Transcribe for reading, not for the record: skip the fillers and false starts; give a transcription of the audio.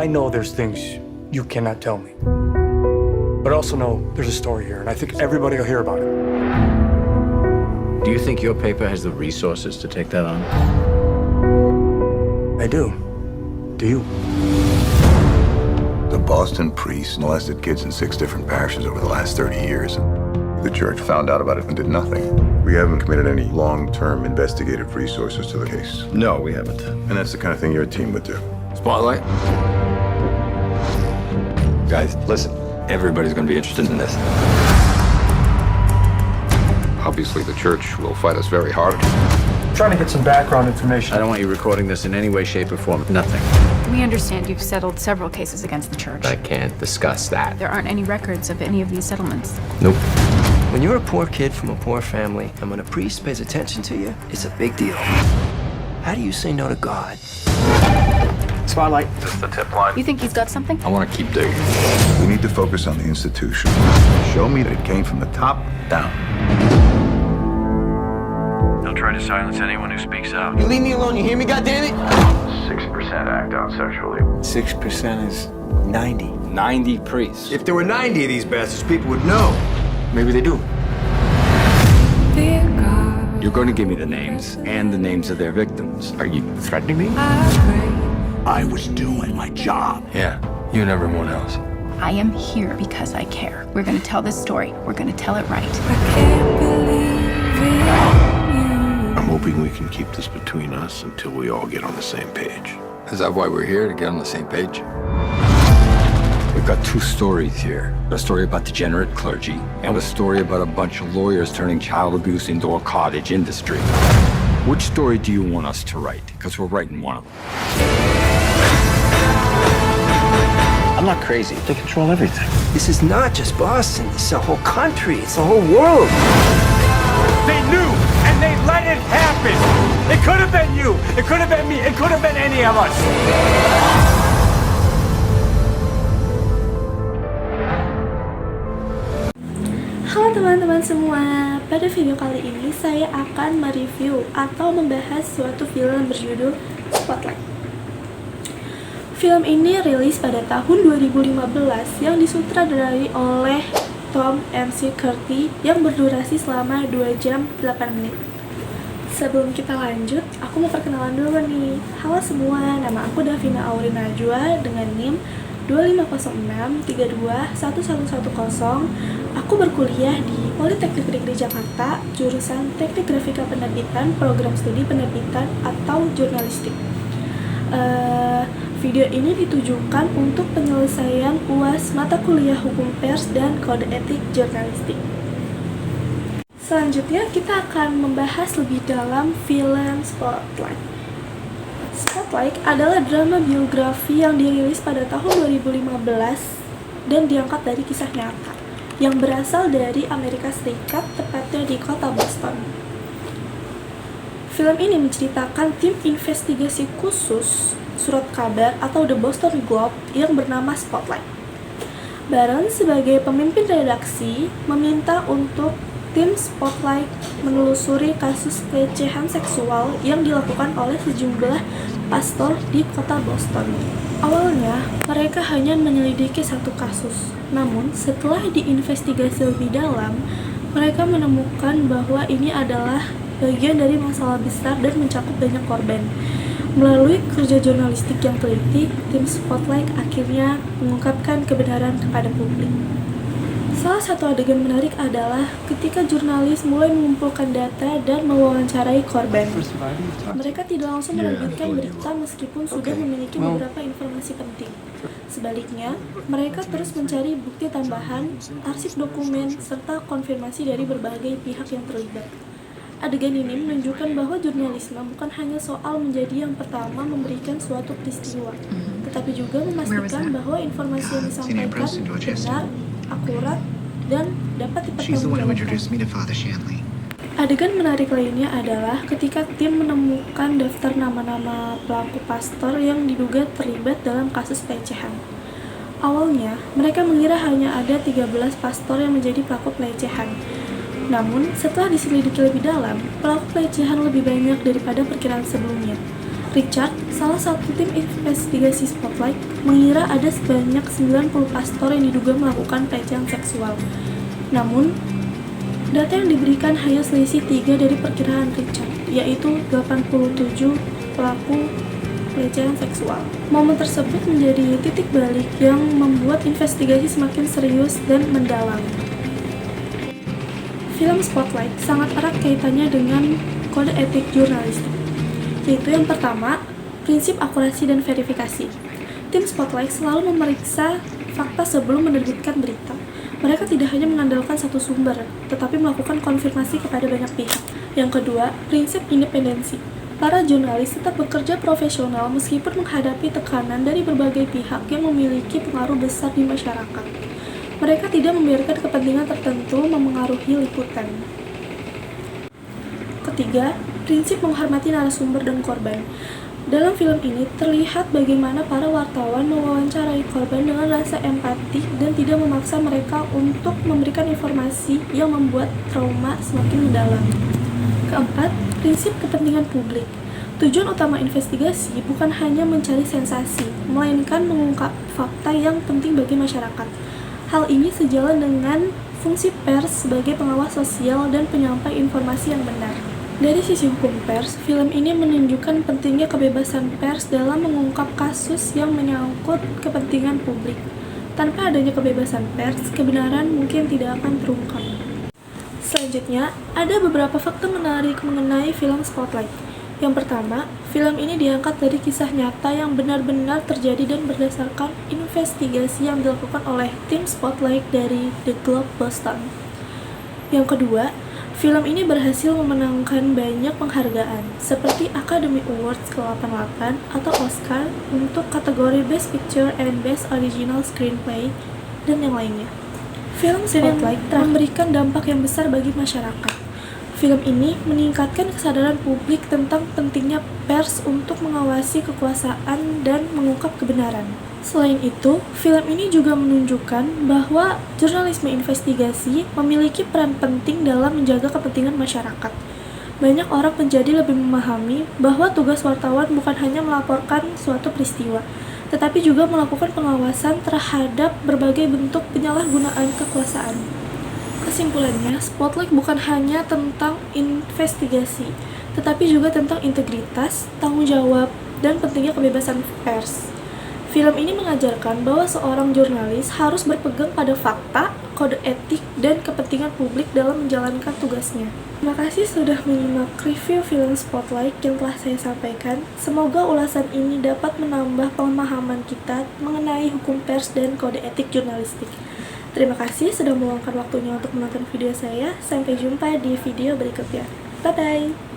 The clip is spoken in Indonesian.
I know there's things you cannot tell me. But I also know there's a story here, and I think everybody will hear about it. Do you think your paper has the resources to take that on? I do. Do you? The Boston priest molested kids in 6 different parishes over the last 30 years. The church found out about it and did nothing. We haven't committed any long-term investigative resources to the case. No, we haven't. And that's the kind of thing your team would do. Spotlight? Guys, listen. Everybody's going to be interested in this. Obviously, the church will fight us very hard. I'm trying to get some background information. I don't want you recording this in any way, shape, or form. Nothing. We understand you've settled several cases against the church. I can't discuss that. There aren't any records of any of these settlements. Nope. When you're a poor kid from a poor family, and when a priest pays attention to you, it's a big deal. How do you say no to God? Spotlight. This is the tip line. You think he's got something? I want to keep digging. We need to focus on the institution. Show me that it came from the top down. They'll try to silence anyone who speaks out. You leave me alone, you hear me, goddammit? 6% act out sexually. 6% is 90. 90 priests. If there were 90 of these bastards, people would know. Maybe they do. You're going to give me the names and the names of their victims. Are you threatening me? I was doing my job. Yeah, you and everyone else. I am here because I care. We're going to tell this story. We're going to tell it right. I'm hoping we can keep this between us until we all get on the same page. Is that why we're here, to get on the same page? We've got 2 stories here. A story about degenerate clergy, and a story about a bunch of lawyers turning child abuse into a cottage industry. Which story do you want us to write? Because we're writing one of them. I'm not crazy. They control everything. This is not just Boston, it's a whole country, it's a whole world. They knew, and they let it happen. It could have been you. It could have been me. It could have been any of us. Halo teman-teman semua, pada video kali ini saya akan mereview atau membahas suatu film berjudul Spotlight. Film ini rilis pada tahun 2015 yang disutradarai oleh Tom McCarthy yang berdurasi selama 2 jam 8 menit. Sebelum kita lanjut, aku mau perkenalan dulu nih. Halo semua, nama aku Davina Aurin Najwa dengan NIM 2506321110. Aku berkuliah di Politeknik Negeri Jakarta, jurusan Teknik Grafika Penerbitan, Program Studi Penerbitan atau Jurnalistik. Video ini ditujukan untuk penyelesaian UAS mata kuliah Hukum Pers dan Kode Etik Jurnalistik. Selanjutnya kita akan membahas lebih dalam film Spotlight. Spotlight adalah drama biografi yang dirilis pada tahun 2015 dan diangkat dari kisah nyata yang berasal dari Amerika Serikat, tepatnya di kota Boston. Film ini menceritakan tim investigasi khusus surat kabar atau The Boston Globe yang bernama Spotlight. Barron sebagai pemimpin redaksi meminta untuk tim Spotlight menelusuri kasus pelecehan seksual yang dilakukan oleh sejumlah pastor di kota Boston. Awalnya, mereka hanya menyelidiki satu kasus. Namun, setelah diinvestigasi lebih dalam, mereka menemukan bahwa ini adalah bagian dari masalah besar dan mencakup banyak korban. Melalui kerja jurnalistik yang teliti, tim Spotlight akhirnya mengungkapkan kebenaran kepada publik. Salah satu adegan menarik adalah ketika jurnalis mulai mengumpulkan data dan mewawancarai korban. Mereka tidak langsung menerbitkan berita meskipun sudah memiliki beberapa informasi penting. Sebaliknya, mereka terus mencari bukti tambahan, arsip dokumen, serta konfirmasi dari berbagai pihak yang terlibat. Adegan ini menunjukkan bahwa jurnalisme bukan hanya soal menjadi yang pertama memberikan suatu peristiwa, tetapi juga memastikan bahwa informasi yang disampaikan benar, akurat, dan dapat dipertanggungjawabkan. Adegan menarik lainnya adalah ketika tim menemukan daftar nama-nama pelaku pastor yang diduga terlibat dalam kasus pelecehan. Awalnya, mereka mengira hanya ada 13 pastor yang menjadi pelaku pelecehan. Namun, setelah diselidiki lebih dalam, pelaku pelecehan lebih banyak daripada perkiraan sebelumnya. Richard, salah satu tim investigasi Spotlight, mengira ada sebanyak 90 pastor yang diduga melakukan pelecehan seksual. Namun, data yang diberikan hanya selisih 3 dari perkiraan Richard, yaitu 87 pelaku pelecehan seksual. Momen tersebut menjadi titik balik yang membuat investigasi semakin serius dan mendalam. Film Spotlight sangat erat kaitannya dengan kode etik jurnalistik, yaitu yang pertama, prinsip akurasi dan verifikasi. Tim Spotlight selalu memeriksa fakta sebelum menerbitkan berita. Mereka tidak hanya mengandalkan satu sumber, tetapi melakukan konfirmasi kepada banyak pihak. Yang kedua, prinsip independensi. Para jurnalis tetap bekerja profesional meskipun menghadapi tekanan dari berbagai pihak yang memiliki pengaruh besar di masyarakat. Mereka tidak membiarkan kepentingan tertentu memengaruhi liputan. Ketiga, prinsip menghormati narasumber dan korban. Dalam film ini terlihat bagaimana para wartawan mewawancarai korban dengan rasa empati dan tidak memaksa mereka untuk memberikan informasi yang membuat trauma semakin mendalam. Keempat, prinsip kepentingan publik. Tujuan utama investigasi bukan hanya mencari sensasi, melainkan mengungkap fakta yang penting bagi masyarakat. Hal ini sejalan dengan fungsi pers sebagai pengawas sosial dan penyampai informasi yang benar. Dari sisi hukum pers, film ini menunjukkan pentingnya kebebasan pers dalam mengungkap kasus yang menyangkut kepentingan publik. Tanpa adanya kebebasan pers, kebenaran mungkin tidak akan terungkap. Selanjutnya, ada beberapa fakta menarik mengenai film Spotlight. Yang pertama, film ini diangkat dari kisah nyata yang benar-benar terjadi dan berdasarkan investigasi yang dilakukan oleh tim Spotlight dari The Globe Boston. Yang kedua, film ini berhasil memenangkan banyak penghargaan, seperti Academy Awards ke-88 atau Oscar untuk kategori Best Picture and Best Original Screenplay, dan yang lainnya. Film Spotlight telah memberikan dampak yang besar bagi masyarakat. Film ini meningkatkan kesadaran publik tentang pentingnya pers untuk mengawasi kekuasaan dan mengungkap kebenaran. Selain itu, film ini juga menunjukkan bahwa jurnalisme investigasi memiliki peran penting dalam menjaga kepentingan masyarakat. Banyak orang menjadi lebih memahami bahwa tugas wartawan bukan hanya melaporkan suatu peristiwa, tetapi juga melakukan pengawasan terhadap berbagai bentuk penyalahgunaan kekuasaan. Kesimpulannya, Spotlight bukan hanya tentang investigasi, tetapi juga tentang integritas, tanggung jawab, dan pentingnya kebebasan pers. Film ini mengajarkan bahwa seorang jurnalis harus berpegang pada fakta, kode etik, dan kepentingan publik dalam menjalankan tugasnya. Terima kasih sudah menyimak review film Spotlight yang telah saya sampaikan. Semoga ulasan ini dapat menambah pemahaman kita mengenai hukum pers dan kode etik jurnalistik. Terima kasih sudah meluangkan waktunya untuk menonton video saya. Sampai jumpa di video berikutnya. Bye-bye!